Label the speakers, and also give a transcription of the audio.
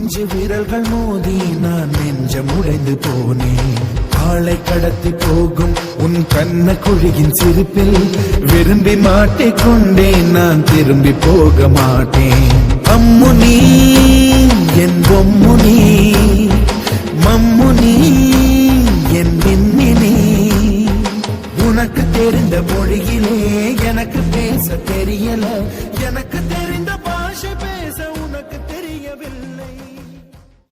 Speaker 1: பிஞ்சு விரல்கள் மோதி நான் நெஞ்சம் உடைந்து போனேன். ஆளை கடத்தி போகும் உன் கண்ண குழியின் சிரிப்பில் விரும்பி மாட்டிக்கொண்டேன். நான் திரும்பி போக மாட்டேன். அம்முனி என் பொம்முனி, மம்முனி என் மின்மினி. உனக்கு தெரிந்த மொழியிலே எனக்கு பேச தெரியல, எனக்கு